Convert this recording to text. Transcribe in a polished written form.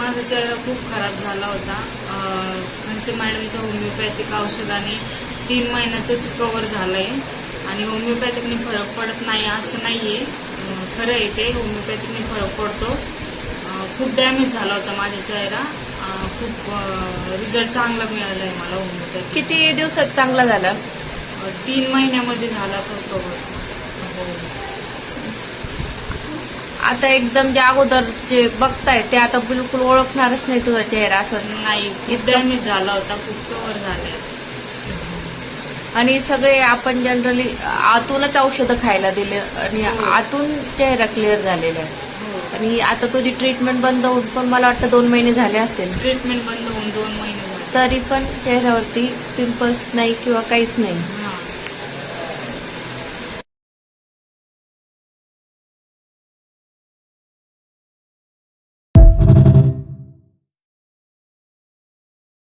माझा चेहरा खूप खराब झाला होता. खनसे मॅडमच्या होमिओपॅथिक औषधाने 3 महिन्यातच कव्हर झालंय आणि होमिओपॅथिकने फरक पडत नाही असं नाहीये. खरं आहे ते, होमिओपॅथिकने फरक पडतो. खूप डॅमेज झाला होता माझा चेहरा. खूप रिझल्ट चांगला मिळालाय मला होमिओपॅथिक. किती दिवसात चांगला झाला? 3 महिन्यामध्ये झालाच कव्हर. आता एकदम जे अगोदर जे बघताय ते आता बिलकुल ओळखणारच नाही तुझा चेहरा असं. नाही, खूप डॅमेज झाला होता, खूप कव्हर झाले. आणि सगळे आपण जनरली आतूनच औषधं खायला दिले आणि आतून चेहरा क्लिअर झालेला आहे. आणि आता तुझी ट्रीटमेंट बंद होऊन पण मला वाटतं 2 महिने झाले असेल. ट्रीटमेंट बंद होऊन 2 महिने झाले तरी पण चेहऱ्यावरती पिंपल्स नाही किंवा काहीच नाही.